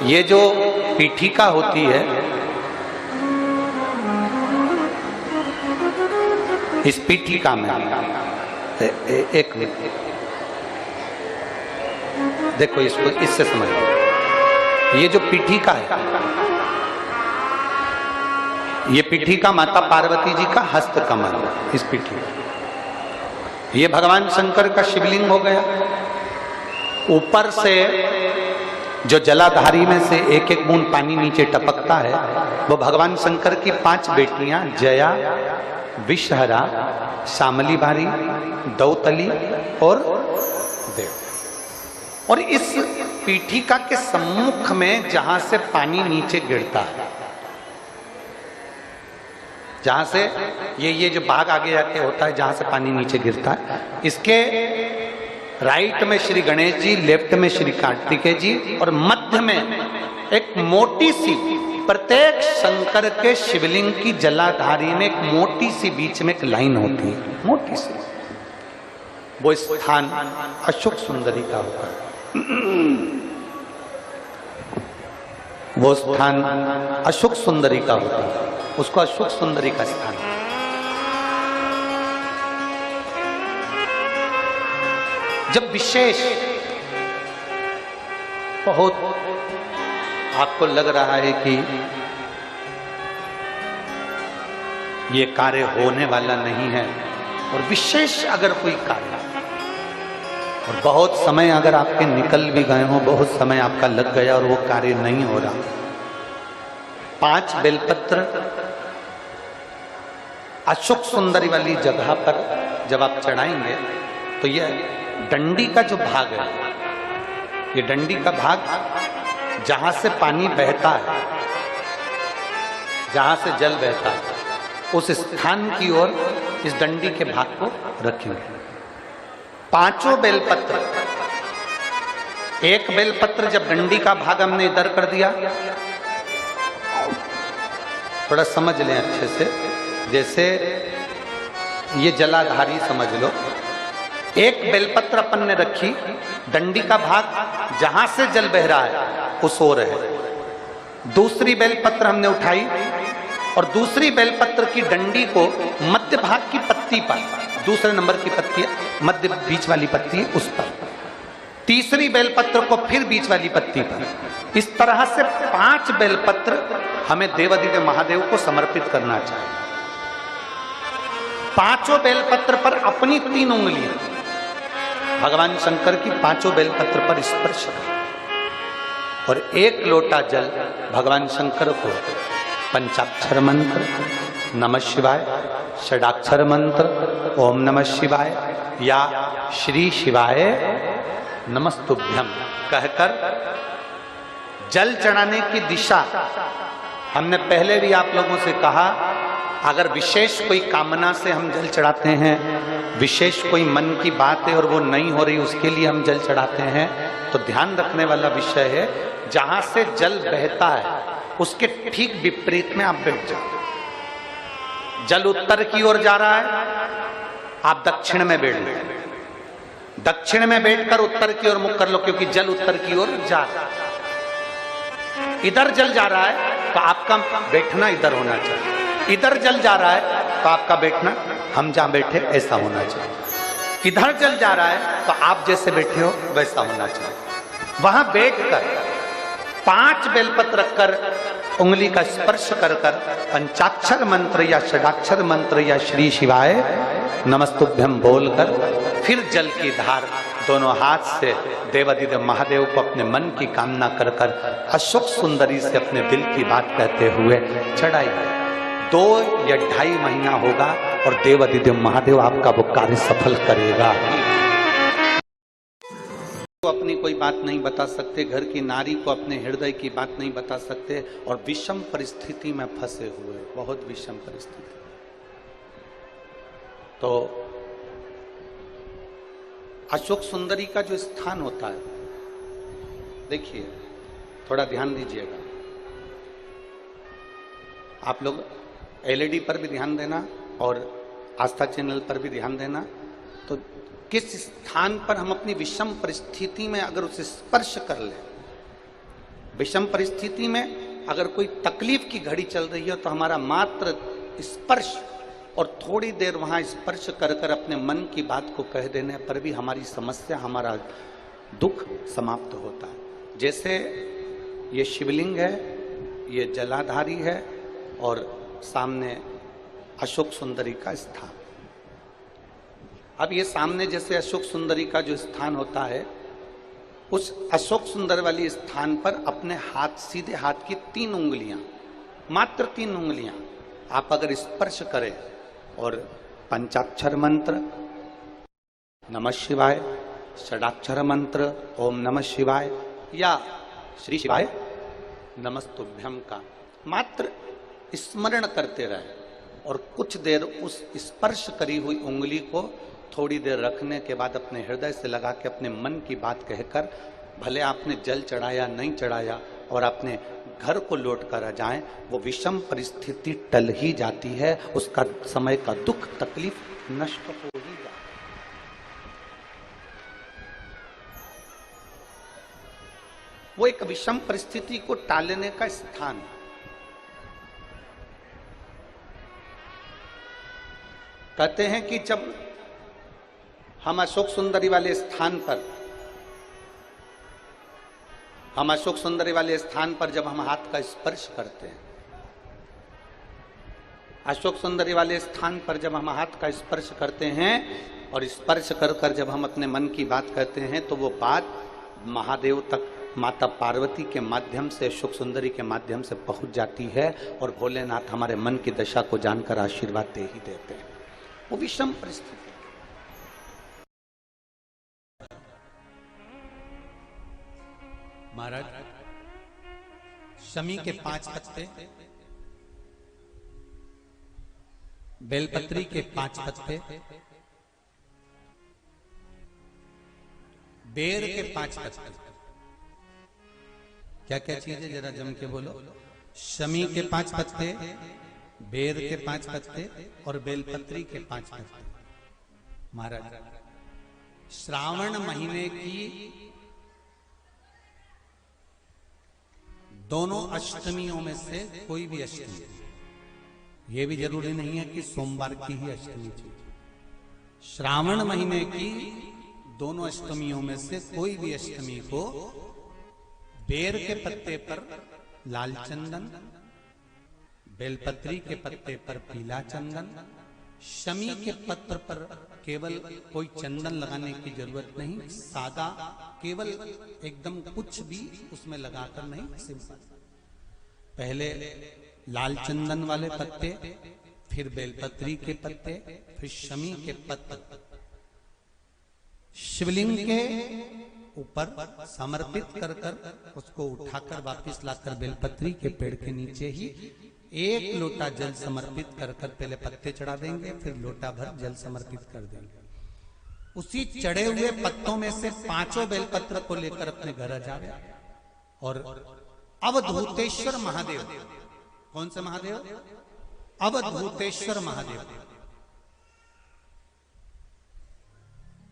ये जो पीठिका होती है, इस पीठिका में एक मिनट देखो, इसको इससे समझो। ये जो पीठिका है, ये पीठिका माता पार्वती जी का हस्त कमल, इस पीठिका, ये भगवान शंकर का शिवलिंग हो गया। ऊपर से जो जलाधारी में से एक एक बूंद पानी नीचे टपकता है, वो भगवान शंकर की 5 बेटियां जया, विषहरा, शामली बारी, दौतली और देव। और इस पीठिका के सम्मुख में जहां से पानी नीचे गिरता है, जहां से ये जो भाग आगे जाके होता है, जहां से पानी नीचे गिरता है, इसके राइट में श्री गणेश जी, लेफ्ट में श्री कार्तिकेय जी, और मध्य में एक मोटी सी, प्रत्येक शंकर के शिवलिंग की जलाधारी में एक मोटी सी बीच में एक लाइन होती है, मोटी सी। वो स्थान अशोक सुंदरी का होता है। वो स्थान अशोक सुंदरी का होता है, उसको अशोक सुंदरी का स्थान। जब विशेष बहुत आपको लग रहा है कि ये कार्य होने वाला नहीं है, और विशेष अगर कोई कार्य, और बहुत समय अगर आपके निकल भी गए हो, बहुत समय आपका लग गया और वो कार्य नहीं हो रहा, 5 बेलपत्र अशोक सुंदरी वाली जगह पर जब आप चढ़ाएंगे, तो ये डंडी का जो भाग है, ये डंडी का भाग जहां से पानी बहता है, जहां से जल बहता है, उस स्थान की ओर इस डंडी के भाग को रखेंगे। 5 बेलपत्र, एक बेलपत्र जब डंडी का भाग हमने इधर कर दिया, थोड़ा समझ लें अच्छे से, जैसे ये जलाधारी समझ लो, एक बेलपत्र अपन ने रखी, डंडी का भाग जहां से जल बह रहा है उस ओर है। दूसरी बेलपत्र हमने उठाई और दूसरी बेलपत्र की डंडी को मध्य भाग की पत्ती पर, दूसरे नंबर की पत्ती मध्य बीच वाली पत्ती है उस पर, तीसरी बेलपत्र को फिर बीच वाली पत्ती पर। इस तरह से 5 बेलपत्र हमें देवादिदेव महादेव को समर्पित करना चाहिए। 5 बेलपत्र पर अपनी 3 उंगलियां भगवान शंकर की 5 बेलपत्र पर स्पर्श कर, और 1 लोटा जल भगवान शंकर को पंचाक्षर मंत्र नमः शिवाय, षडाक्षर मंत्र ओम नमः शिवाय या श्री शिवाय नमस्तुभ्यम कहकर जल चढ़ाने की दिशा। हमने पहले भी आप लोगों से कहा, अगर विशेष कोई कामना से हम जल चढ़ाते हैं, विशेष कोई मन की बात है और वो नहीं हो रही, उसके लिए हम जल चढ़ाते हैं, तो ध्यान रखने वाला विषय है, जहां से जल बहता है उसके ठीक विपरीत में आप बैठ जाओ। जल उत्तर की ओर जा रहा है, आप दक्षिण में बैठ लो, दक्षिण में बैठकर उत्तर की ओर मुख कर लो, क्योंकि जल उत्तर की ओर जा रहा है। इधर जल जा रहा है तो आपका बैठना इधर होना चाहिए, इधर जल जा रहा है तो आपका बैठना हम जहां बैठे ऐसा होना चाहिए। इधर जल जा रहा है तो आप जैसे बैठे हो वैसा होना चाहिए। वहां बैठकर 5 बेलपत्र रखकर उंगली का स्पर्श कर कर पंचाक्षर मंत्र या षडाक्षर मंत्र या श्री शिवाय नमस्तुभ्यम बोलकर फिर जल की धार दोनों हाथ से देवादिदेव महादेव को अपने मन की कामना कर कर अशोक सुंदरी से अपने दिल की बात कहते हुए चढ़ाई। 2 या 2.5 महीना होगा और देवादिदेव महादेव आपका वो कार्य सफल करेगा। तो अपनी कोई बात नहीं बता सकते, घर की नारी को अपने हृदय की बात नहीं बता सकते, और विषम परिस्थिति में फंसे हुए, बहुत विषम परिस्थिति। तो अशोक सुंदरी का जो स्थान होता है, देखिए थोड़ा ध्यान दीजिएगा, आप लोग एलईडी पर भी ध्यान देना और आस्था चैनल पर भी ध्यान देना। तो किस स्थान पर हम अपनी विषम परिस्थिति में अगर उसे स्पर्श कर लें, विषम परिस्थिति में अगर कोई तकलीफ की घड़ी चल रही है तो हमारा मात्र स्पर्श और थोड़ी देर वहां स्पर्श कर कर अपने मन की बात को कह देने पर भी हमारी समस्या, हमारा दुख समाप्त होता है। जैसे ये शिवलिंग है, ये जलाधारी है और सामने अशोक सुंदरी का स्थान। अब ये सामने जैसे अशोक सुंदरी का जो स्थान होता है, उस अशोक सुंदर वाली स्थान पर अपने हाथ, सीधे हाथ की 3 उंगलियां, मात्र 3 उंगलियां आप अगर स्पर्श करें और पंचाक्षर मंत्र नमः शिवाय, षडाक्षर मंत्र ओम नमः शिवाय या श्री शिवाय नमस्तुभ्यम का मात्र स्मरण करते रहे और कुछ देर उस स्पर्श करी हुई उंगली को थोड़ी देर रखने के बाद अपने हृदय से लगा के अपने मन की बात कहकर, भले आपने जल चढ़ाया नहीं चढ़ाया और अपने घर को लौट कर आ जाएं, वो विषम परिस्थिति टल ही जाती है, उसका समय का दुख तकलीफ नष्ट हो ही जाती है। वो एक विषम परिस्थिति को टालने का स्थान है। कहते हैं कि जब हम अशोक सुंदरी वाले स्थान पर जब हम हाथ का स्पर्श करते हैं, अशोक सुंदरी वाले स्थान पर जब हम हाथ का स्पर्श करते हैं और स्पर्श कर कर जब हम अपने मन की बात कहते हैं, तो वो बात महादेव तक, माता पार्वती के माध्यम से, अशोक सुंदरी के माध्यम से पहुंच जाती है और भोलेनाथ हमारे मन की दशा को जानकर आशीर्वाद दे ही देते हैं। वो विषम परिस्थिति। महाराज, शमी के 5 पत्ते, बेलपत्री के 5 पत्ते, बेर के 5 पत्ते, क्या क्या चीज है जरा जम के बोलो। शमी के 5 पत्ते, बेर के 5 पत्ते और बेलपत्री के 5 पत्ते। महाराज, श्रावण महीने की दोनों अष्टमियों में से कोई भी अष्टमी, यह भी जरूरी नहीं है कि सोमवार की ही अष्टमी थी, श्रावण महीने की दोनों अष्टमियों में से कोई भी अष्टमी को बेर के पत्ते पर लाल चंदन, बेलपत्री के पत्ते पर पीला चंदन, शमी के पत्र पर केवल कोई चंदन लगाने की जरूरत नहीं, सादा, केवल एकदम कुछ भी उसमें लगाकर नहीं, सिंपल। पहले लाल चंदन वाले पत्ते, फिर बेलपत्री के पत्ते, फिर शमी के पत्ते शिवलिंग के ऊपर समर्पित कर कर उसको उठाकर वापिस लाकर बेलपत्री के पेड़ के नीचे ही 1 लोटा जल समर्पित कर कर पहले पत्ते चढ़ा देंगे, फिर लोटा भर जल समर्पित कर देंगे। उसी चढ़े हुए पत्तों में से 5 बेलपत्र को लेकर अपने घर आ जावे और अवधूतेश्वर महादेव, कौन से महादेव? अवधूतेश्वर महादेव।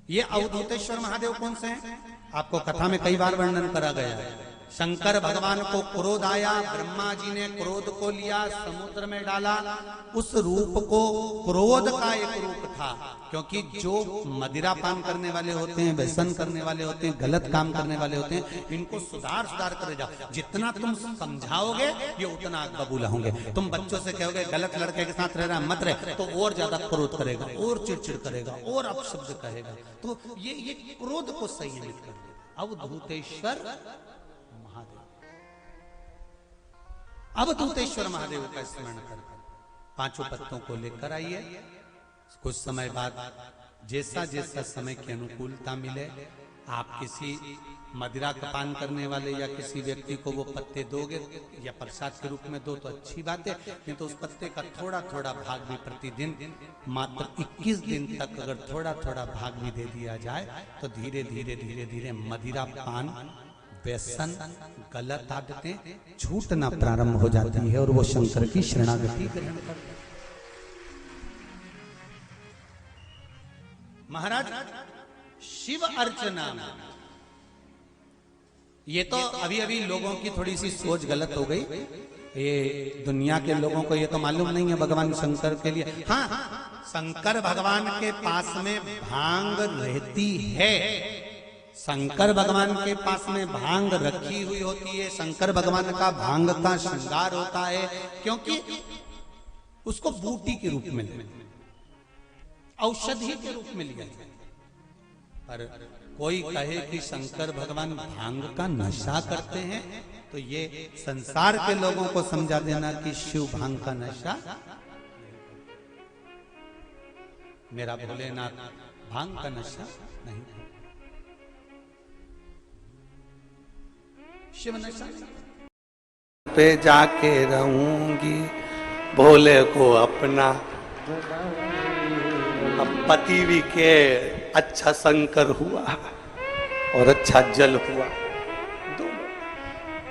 ये अवधूतेश्वर महादेव कौन से हैं? आपको कथा में कई बार वर्णन करा गया है। शंकर भगवान को क्रोध आया, ब्रह्मा जी ने क्रोध को लिया, समुद्र में डाला। उस रूप को क्रोध का एक रूप था, क्योंकि जो मदिरा पान करने वाले होते हैं, व्यसन करने वाले होते हैं, गलत काम करने वाले होते हैं, इनको सुधार करे जाओ। जितना तुम समझाओगे ये उतना आग बबूला होंगे। तुम बच्चों से कहोगे गलत लड़के के साथ रहना मत रहे, तो और ज्यादा क्रोध करेगा, और चिड़चिड़ करेगा, और अपशब्द कहेगा। तो ये क्रोध को संयमित कर दे। अवधूतेश्वर महादेव, अवधूतेश्वर महादेव का स्मरण कर 5 पत्तों को लेकर आइए। कुछ समय बाद जैसा जैसा समय की अनुकूलता मिले, आप किसी मदिरा का पान करने वाले या किसी व्यक्ति को वो पत्ते दोगे या प्रसाद के रूप में दो तो अच्छी बात है, नहीं तो उस पत्ते का थोड़ा थोड़ा भाग भी प्रतिदिन मात्र 21 दिन तक अगर थोड़ा थोड़ा भाग भी दे दिया जाए तो धीरे धीरे धीरे धीरे मदिरा पान, व्यसन, गलत आदतें छूटना प्रारंभ हो जाती है और वो शंकर की शरणागति ग्रहण करते हैं। महाराज, शिव अर्चना ये तो अभी अभी लोगों की थोड़ी सी सोच गलत हो गई। ये दुनिया के लोगों को ये तो मालूम नहीं है भगवान शंकर के लिए। हाँ, शंकर भगवान के पास में भांग रहती है, शंकर भगवान के पास में भांग रखी हुई होती है। शंकर भगवान का भांग का श्रृंगार होता है, क्योंकि उसको बूटी के रूप में, औषधि के रूप में लिया जाए। पर कोई कहे कि शंकर भगवान भांग का नशा करते हैं, तो ये संसार के लोगों को समझा देना कि शिव भांग का नशा, मेरा भोलेनाथ भांग का नशा नहीं, शिव नशा पे जाके रहूंगी भोले को अपना। अब पति भी के अच्छा शंकर हुआ और अच्छा जल हुआ।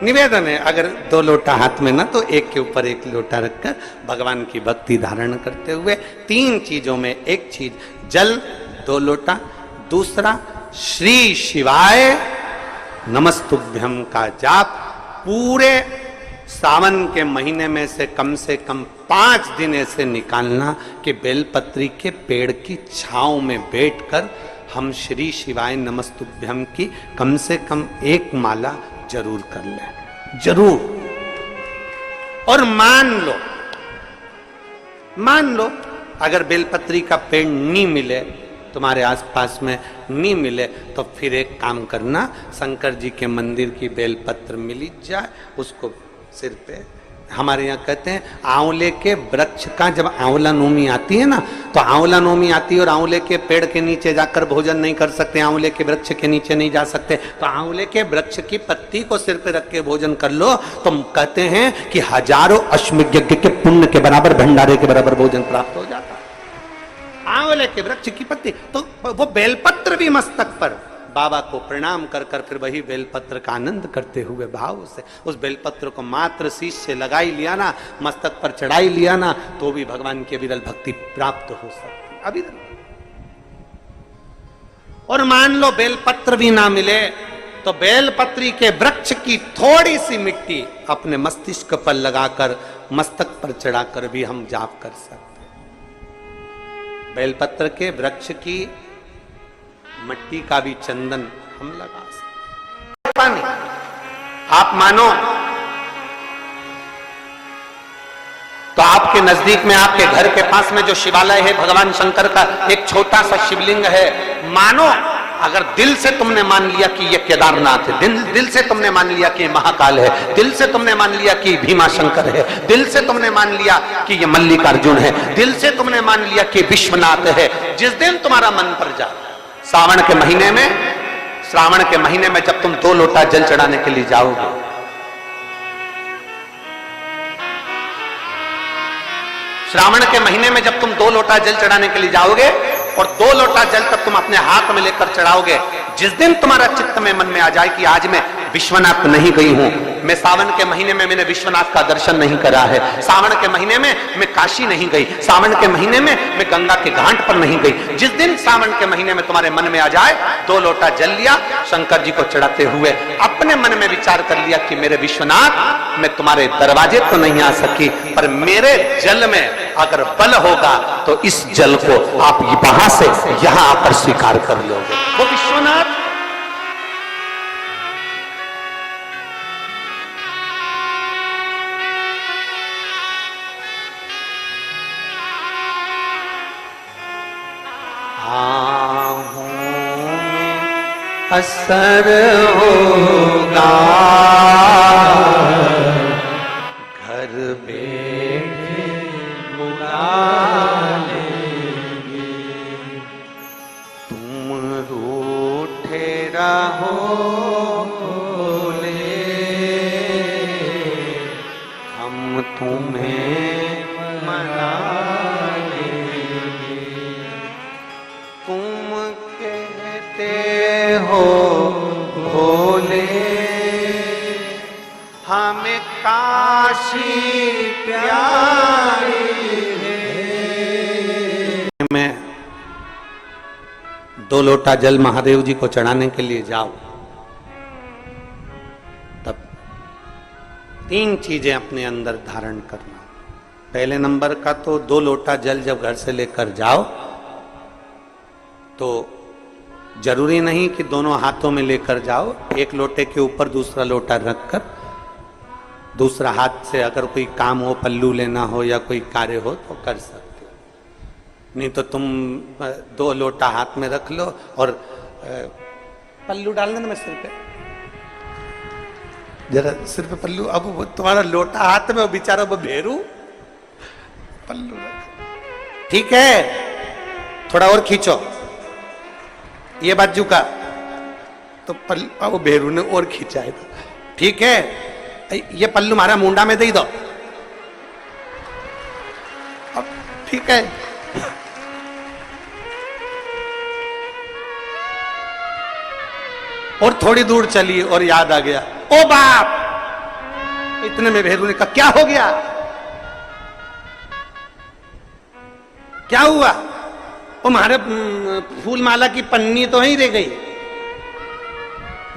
निवेदन है, अगर 2 लोटा हाथ में ना तो एक के ऊपर एक लोटा रखकर भगवान की भक्ति धारण करते हुए 3 चीजों में एक चीज जल 2 लोटा, दूसरा श्री शिवाय नमस्तुभ्यम का जाप पूरे सावन के महीने में से कम 5 दिन ऐसे निकालना कि बेलपत्री के पेड़ की छांव में बैठकर हम श्री शिवाय नमस्तुभ्यम की कम से कम 1 माला जरूर कर लें, जरूर। और मान लो अगर बेलपत्री का पेड़ नहीं मिले, तुम्हारे आसपास में नहीं मिले, तो फिर एक काम करना, शंकर जी के मंदिर की बेलपत्र मिली जाए, उसको सिर पे, हमारे यहाँ कहते हैं आंवले के वृक्ष का जब आंवला नोमी आती है ना, तो आंवला नोमी आती है और आंवले के पेड़ के नीचे जाकर भोजन नहीं कर सकते, आंवले के वृक्ष के नीचे नहीं जा सकते, तो आंवले के वृक्ष की पत्ती को सिर पे रख के भोजन कर लो, तो कहते हैं कि हजारों अश्वमेध यज्ञ के पुण्य के बराबर, भंडारे के बराबर भोजन प्राप्त हो जाता है। आंवले के वृक्ष की पत्ती, तो वो बेलपत्र भी मस्तक पर बाबा को प्रणाम कर कर फिर वही बेलपत्र का आनंद करते हुए भाव से उस बेलपत्र को मात्र शीश से लगाई लिया ना, मस्तक पर चढ़ाई लिया ना, तो भी भगवान की अविरल भक्ति प्राप्त हो सकती, अविरल। और मान लो बेलपत्र भी ना मिले, तो बेलपत्री के वृक्ष की थोड़ी सी मिट्टी अपने मस्तिष्क पर लगाकर, मस्तक पर चढ़ाकर भी हम जाप कर सकते। बेलपत्र के वृक्ष की मिट्टी का भी चंदन हम लगा सकते। पानी आप मानो तो आपके नजदीक में, आपके घर के पास में जो शिवालय है भगवान शंकर का, एक छोटा सा शिवलिंग है, मानो अगर दिल से तुमने मान लिया कि ये केदारनाथ है, दिल से तुमने मान लिया कि ये महाकाल है, दिल से तुमने मान लिया कि भीमा शंकर है, दिल से तुमने मान लिया कि ये मल्लिकार्जुन है, दिल से तुमने मान लिया कि विश्वनाथ है, जिस दिन तुम्हारा मन पर जाए, श्रावण के महीने में जब तुम 2 लोटा जल चढ़ाने के लिए जाओगे, श्रावण के महीने में जब तुम 2 लोटा जल चढ़ाने के लिए जाओगे और 2 लोटा जल तब तुम अपने हाथ में लेकर चढ़ाओगे, जिस दिन तुम्हारा चित्त में मन में आ जाए कि आज मैं विश्वनाथ नहीं गई हूं, मैं सावन के महीने में मैंने विश्वनाथ का दर्शन नहीं करा है, सावन के महीने में मैं काशी नहीं गई, सावन के महीने में मैं गंगा के घाट पर नहीं गई, जिस दिन सावन के महीने में तुम्हारे मन में आ जाए, 2 लोटा जल लिया, शंकर जी को चढ़ाते हुए अपने मन में विचार कर लिया कि मेरे विश्वनाथ, मैं तुम्हारे दरवाजे तो नहीं आ सकी, पर मेरे जल में अगर बल होगा तो इस जल को आप वहां से यहां आकर स्वीकार कर लोगे। वो विश्वनाथ असर होगा, घर बैठे बुला लेंगे, तुम रूठे रहो बोले, हम तुम्हें मना लेंगे, तुम कहते हो भोले हमें काशी प्यारी है। मैं 2 लोटा जल महादेव जी को चढ़ाने के लिए जाओ, तीन चीजें अपने अंदर धारण करना। पहले नंबर का तो 2 लोटा जल जब घर से लेकर जाओ तो जरूरी नहीं कि दोनों हाथों में लेकर जाओ, एक लोटे के ऊपर दूसरा लोटा रखकर दूसरा हाथ से अगर कोई काम हो, पल्लू लेना हो या कोई कार्य हो तो कर सकते हो। नहीं तो तुम 2 लोटा हाथ में रख लो और पल्लू डालना ना मैं सिर पे, जरा सिर पे पल्लू। अब वो तुम्हारा लोटा हाथ में, वो बेचारा वो भेरू पल्लू रख। ठीक है, थोड़ा और खींचो ये बाजू का, तो पल्लू वो भेरू ने और खींचा है। ठीक है, ये पल्लू मारा मुंडा में दे दो। अब ठीक है, और थोड़ी दूर चली और याद आ गया, ओ बाप! इतने में भेरू ने कहा, क्या हो गया? क्या हुआ? वो हमारे फूल माला की पन्नी तो वहीं रह गई,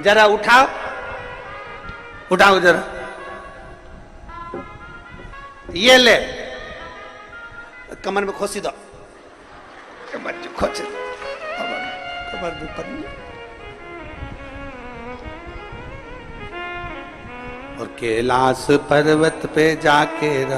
जरा उठाओ, उठाओ जरा, ये ले, कमर में खोसी दो, कमर खोच, कमर में पन्नी। और कैलाश पर्वत पे जाके